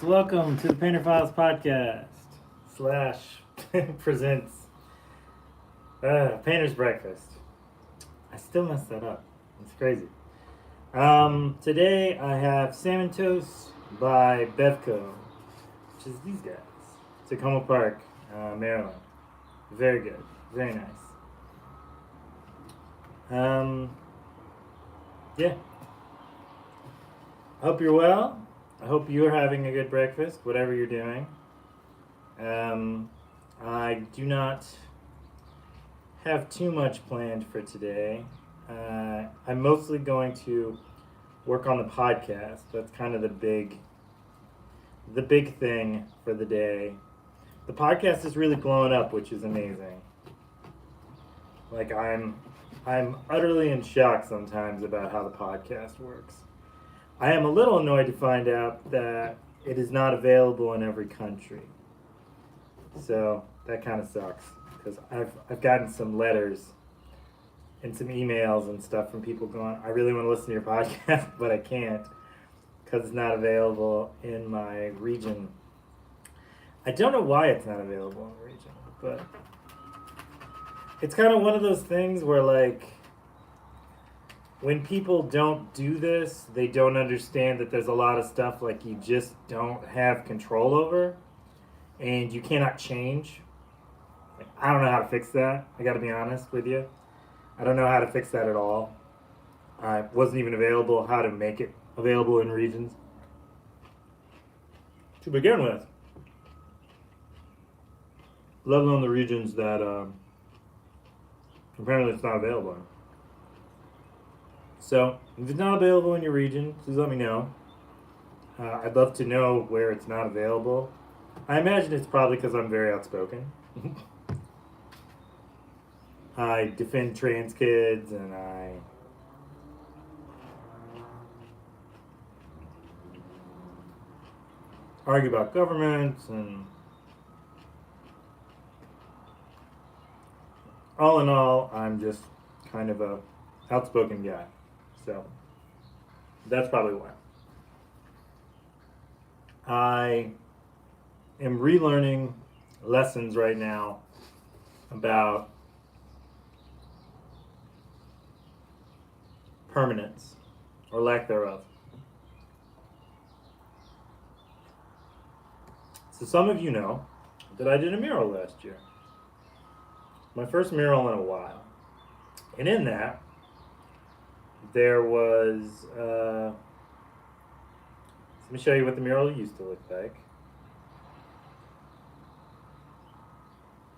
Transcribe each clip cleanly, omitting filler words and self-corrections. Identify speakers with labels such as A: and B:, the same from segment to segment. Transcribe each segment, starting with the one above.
A: Welcome to the Painter Files podcast slash presents Painter's Breakfast. I still messed that up. It's crazy. Today I have Salmon Toast by Bevco, which is these guys. Tacoma Park, Maryland. Very good. Very nice. Yeah. I hope you're well. I hope you're having a good breakfast, whatever you're doing. I do not have too much planned for today. I'm mostly going to work on the podcast. That's kind of the big thing for the day. The podcast is really blowing up, which is amazing. Like I'm utterly in shock sometimes about how the podcast works. I am a little annoyed to find out that it is not available in every country. So that kind of sucks because I've gotten some letters and some emails and stuff from people going, I really want to listen to your podcast, but I can't because it's not available in my region. I don't know why it's not available in the region, but it's kind of one of those things where, like, when people don't do this, they don't understand that there's a lot of stuff like you just don't have control over and you cannot change. Like, I don't know how to fix that. I got to be honest with you. I don't know how to fix that at all. I wasn't even available how to make it available in regions to begin with. Let alone the regions that apparently it's not available in. So, if it's not available in your region, please let me know. I'd love to know where it's not available. I imagine it's probably because I'm very outspoken. I defend trans kids and I argue about governments and all in all, I'm just kind of a outspoken guy. So that's probably why. I am relearning lessons right now about permanence or lack thereof. So some of you know that I did a mural last year. My first mural in a while. And in that, there was, let me show you what the mural used to look like.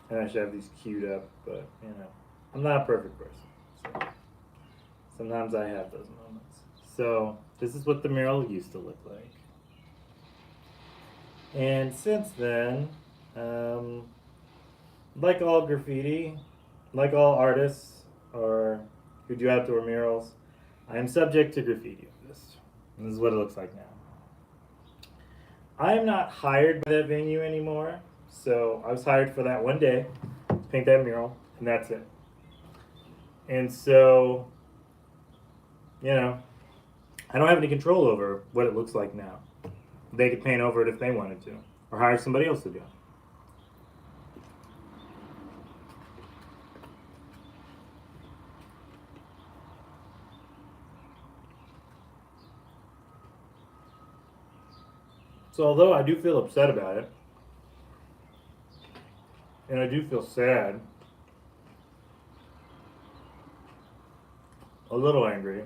A: And I should have these queued up, but, you know, I'm not a perfect person. So sometimes I have those moments. So this is what the mural used to look like. And since then, like all graffiti, like all artists or who do outdoor murals, I am subject to graffiti artists. And this is what it looks like now. I am not hired by that venue anymore, so I was hired for that one day to paint that mural, and that's it. And so, you know, I don't have any control over what it looks like now. They could paint over it if they wanted to, or hire somebody else to do it. So although I do feel upset about it, and I do feel sad, a little angry,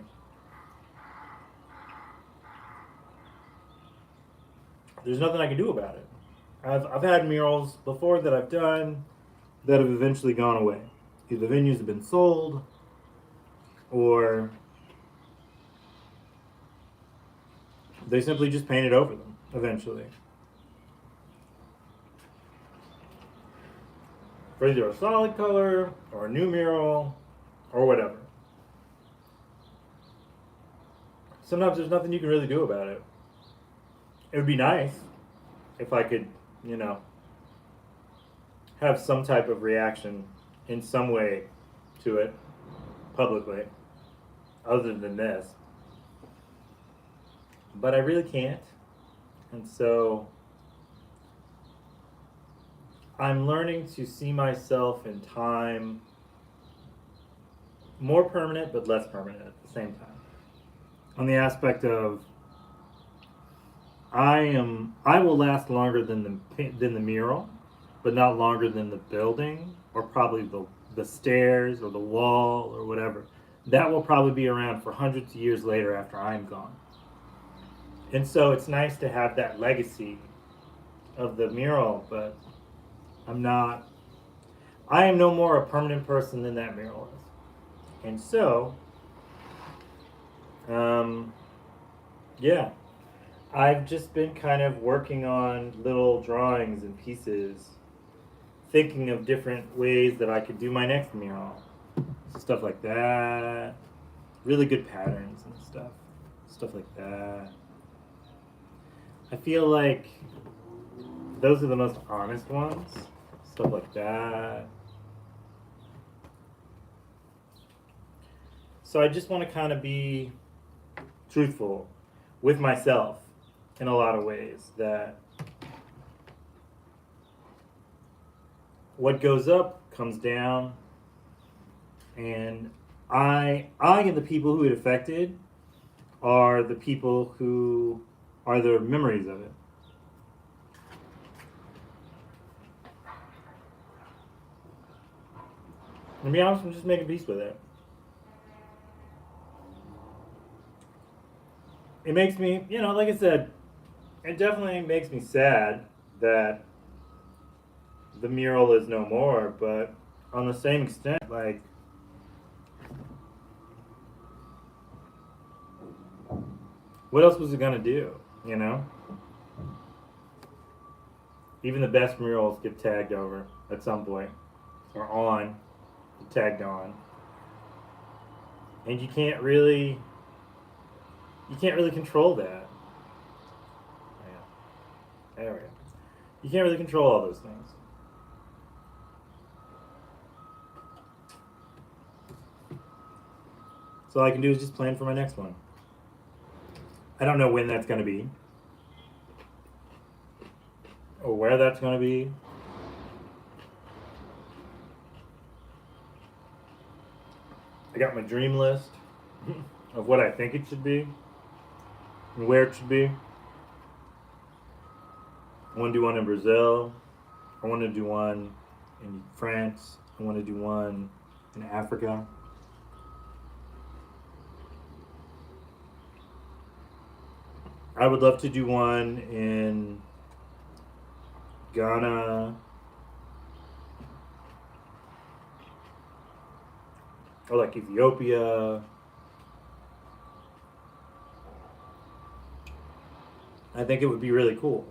A: there's nothing I can do about it. I've had murals before that I've done that have eventually gone away. Either the venues have been sold, or they simply just painted over them eventually. For either a solid color, or a new mural, or whatever. Sometimes there's nothing you can really do about it. It would be nice if I could, you know, have some type of reaction in some way to it publicly, other than this. But I really can't. And so I'm learning to see myself in time more permanent but less permanent at the same time. On the aspect of I will last longer than the mural, but not longer than the building or probably the stairs or the wall or whatever. That will probably be around for hundreds of years later after I'm gone. And so it's nice to have that legacy of the mural, but I am no more a permanent person than that mural is. And so, yeah, I've just been kind of working on little drawings and pieces, thinking of different ways that I could do my next mural. Stuff like that. Really good patterns and stuff. Stuff like that. I feel like those are the most honest ones. Stuff like that. So I just want to kind of be truthful with myself in a lot of ways, that what goes up comes down, and I and the people who it affected are the people who are the memories of it. To be honest, I'm just making peace with it. It makes me, like I said, it definitely makes me sad that the mural is no more, but on the same extent, like, what else was it gonna do, Even the best murals get tagged over at some point, or tagged on. And you can't really control that. Yeah. There we go. You can't really control all those things. So all I can do is just plan for my next one. I don't know when that's going to be, or where that's going to be. I got my dream list of what I think it should be and where it should be. I want to do one in Brazil. I want to do one in France. I want to do one in Africa. I would love to do one in Ghana, or like Ethiopia. I think it would be really cool,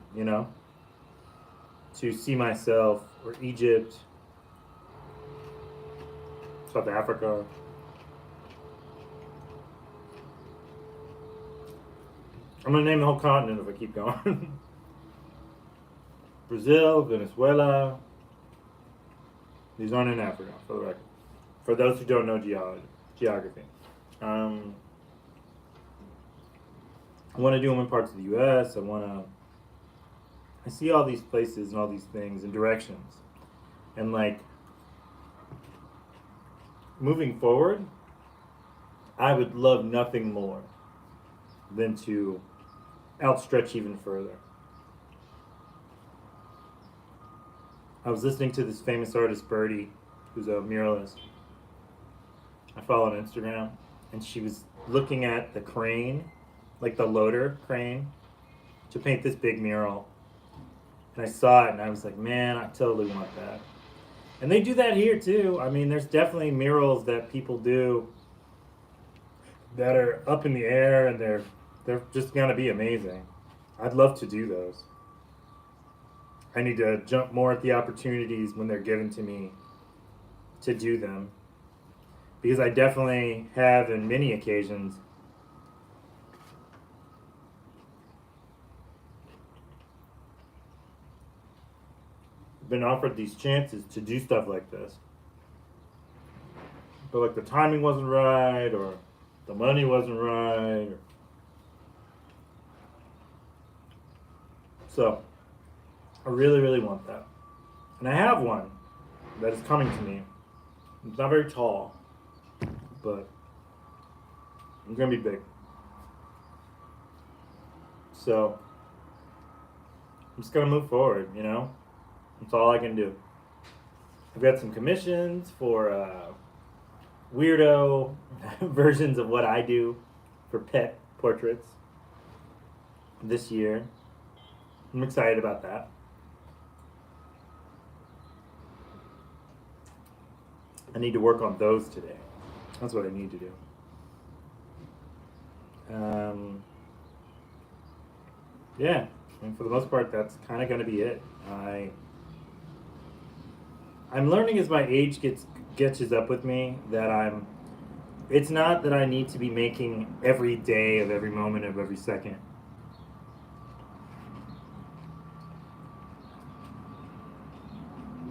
A: to see myself, or Egypt, South Africa. I'm going to name the whole continent if I keep going. Brazil, Venezuela. These aren't in Africa, for the record. For those who don't know geography. I want to do them in parts of the U.S. I see all these places and all these things and directions. And moving forward, I would love nothing more than to outstretch even further. I was listening to this famous artist, Birdie, who's a muralist. I follow on Instagram, and she was looking at the crane, like the loader crane, to paint this big mural. And I saw it, and I was like, man, I totally want that. And they do that here, too. I mean, there's definitely murals that people do that are up in the air, and they're just going to be amazing. I'd love to do those. I need to jump more at the opportunities when they're given to me to do them. Because I definitely have, in many occasions, been offered these chances to do stuff like this. But the timing wasn't right, or the money wasn't right, So I really, really want that. And I have one that is coming to me. It's not very tall, but it's going to be big. So I'm just going to move forward, you know? That's all I can do. I've got some commissions for weirdo versions of what I do for pet portraits this year. I'm excited about that. I need to work on those today. That's what I need to do. Yeah, and for the most part, that's kind of going to be it. I'm learning as my age catches up with me that it's not that I need to be making every day of every moment of every second.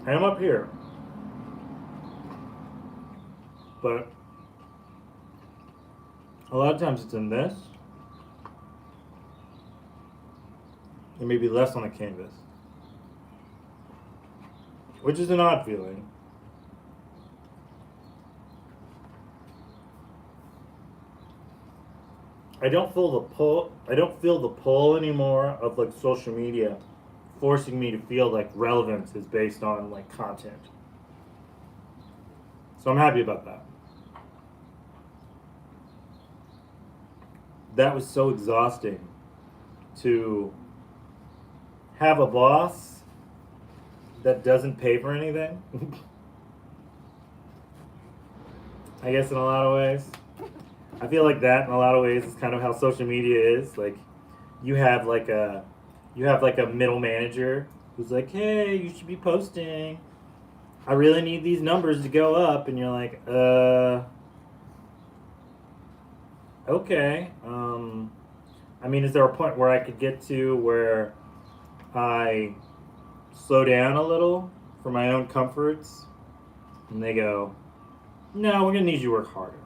A: I am up here, but a lot of times it's in this, and maybe less on a canvas, which is an odd feeling. I don't feel the pull anymore of like social media forcing me to feel like relevance is based on like content. So I'm happy about that. That was so exhausting to have a boss that doesn't pay for anything. I guess in a lot of ways. I feel like that in a lot of ways is kind of how social media is. Like you have like a middle manager who's like, "Hey, you should be posting. I really need these numbers to go up." And you're like, okay. I mean, is there a point where I could get to where I slow down a little for my own comforts? And they go, "No, we're gonna need you to work harder."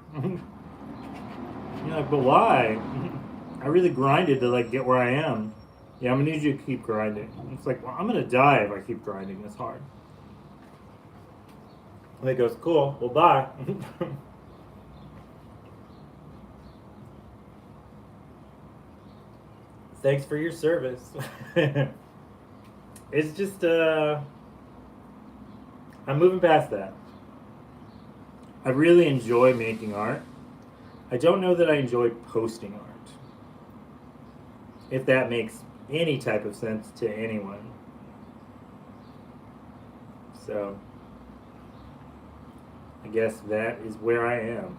A: You're like, "But why? I really grinded to like get where I am." "Yeah, I'm gonna need you to keep grinding." It's like, well, I'm gonna die if I keep grinding this hard. And they goes, "Cool, well, bye." Thanks for your service. It's just, I'm moving past that. I really enjoy making art. I don't know that I enjoy posting art. If that makes any type of sense to anyone. So, I guess that is where I am.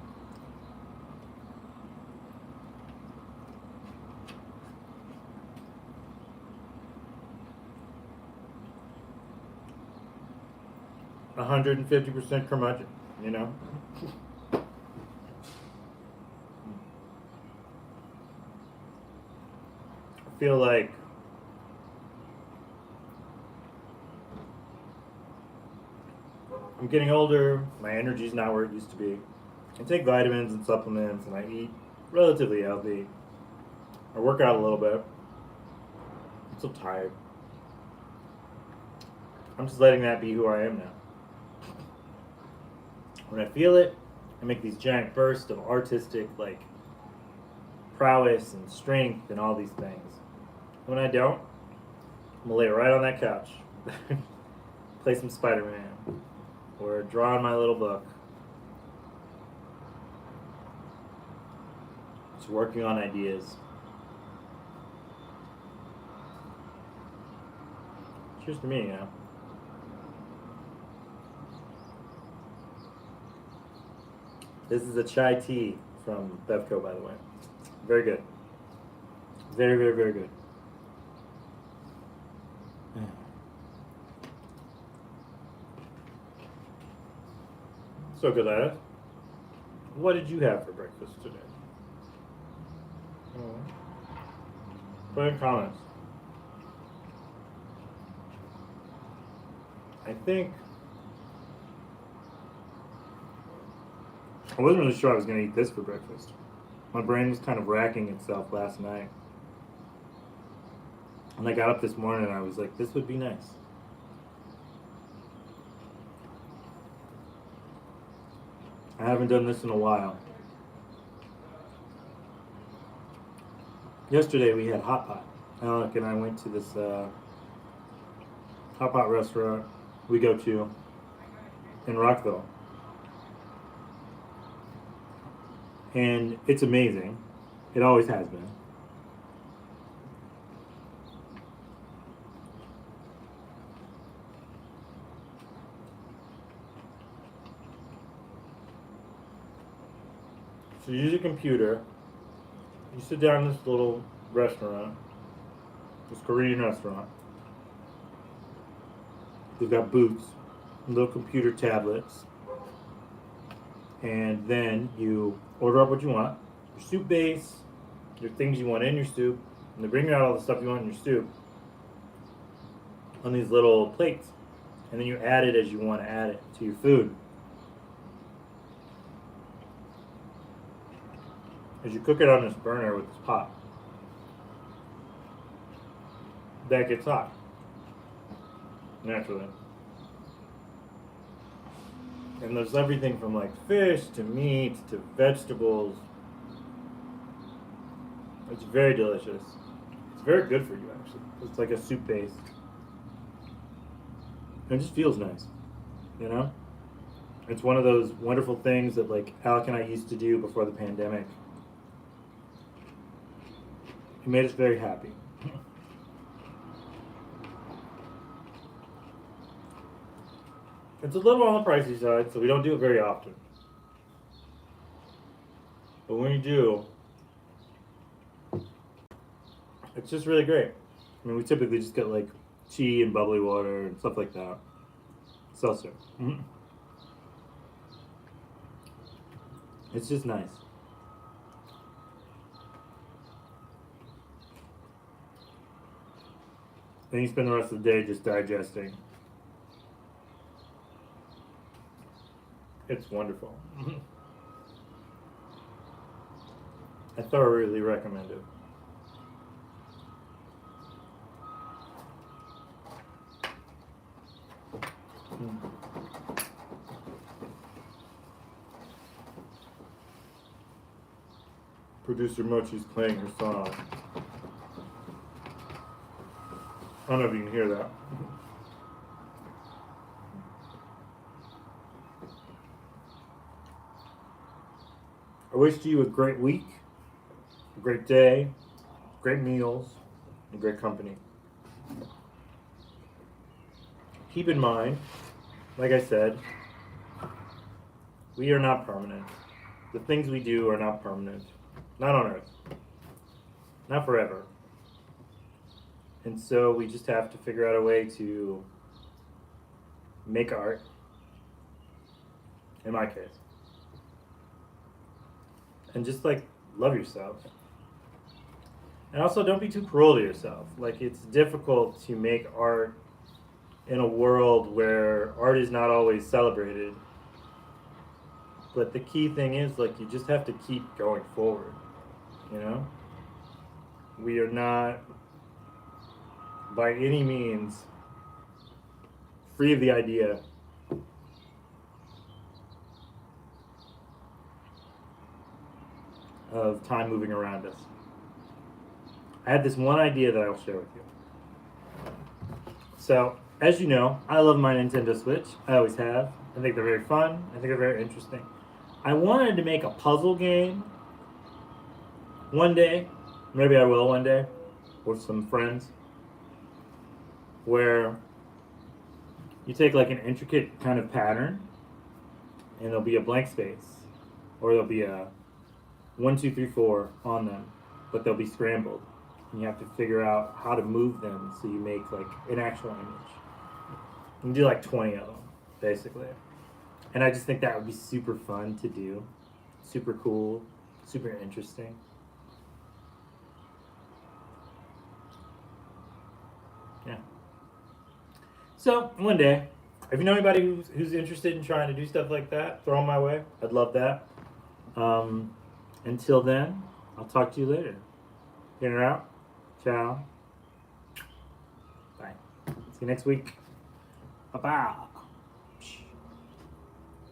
A: $150% curmudgeon, you know? I feel like I'm getting older, my energy's not where it used to be. I take vitamins and supplements and I eat relatively healthy. I work out a little bit. I'm so tired. I'm just letting that be who I am now. When I feel it, I make these giant bursts of artistic like prowess and strength and all these things. When I don't, I'm gonna lay right on that couch, play some Spider-Man, or draw in my little book. Just working on ideas. Cheers to me, you know. This is a chai tea from Bevco, by the way. Very good. Very, very, very good. So, Galeras, what did you have for breakfast today? Put in comments. I think I wasn't really sure I was going to eat this for breakfast. My brain was kind of racking itself last night. And I got up this morning and I was like, this would be nice. I haven't done this in a while. Yesterday we had hot pot. Alec and I went to this hot pot restaurant we go to in Rockville. And it's amazing. It always has been. So you use a computer. You sit down in this little restaurant, this Korean restaurant. They've got booths, little computer tablets, and then you order up what you want, your soup base, your things you want in your soup, and they bring out all the stuff you want in your soup on these little plates, and then you add it as you want to add it to your food. As you cook it on this burner with this pot, that gets hot naturally. And there's everything from like fish to meat to vegetables. It's very delicious. It's very good for you actually. It's like a soup base. And it just feels nice, you know? It's one of those wonderful things that like Alec and I used to do before the pandemic. It made us very happy. It's a little on the pricey side, so we don't do it very often. But when we do, it's just really great. I mean, we typically just get like tea and bubbly water and stuff like that. Seltzer. Mm-hmm. It's just nice. Then you spend the rest of the day just digesting. It's wonderful. I thoroughly recommend it. Producer Mochi's playing her song. I don't know if you can hear that. I wish you a great week, a great day, great meals, and great company. Keep in mind, like I said, we are not permanent. The things we do are not permanent. Not on Earth. Not forever. And so we just have to figure out a way to make art, in my case. And just like love yourself. And also don't be too cruel to yourself. Like it's difficult to make art in a world where art is not always celebrated. But the key thing is like you just have to keep going forward, you know? We are not by any means free of the idea of time moving around us. I had this one idea that I will share with you. So, as you know, I love my Nintendo Switch. I always have. I think they're very fun. I think they're very interesting. I wanted to make a puzzle game one day. Maybe I will one day with some friends. Where you take like an intricate kind of pattern and there'll be a blank space. Or there'll be a 1, 2, 3, 4 on them. But they'll be scrambled. And you have to figure out how to move them so you make like an actual image. You can do like 20 of them, basically. And I just think that would be super fun to do. Super cool. Super interesting. Yeah. So, one day, if you know anybody who's interested in trying to do stuff like that, throw them my way. I'd love that. Until then, I'll talk to you later. In or out? Ciao. See you next week.
B: Bye-bye.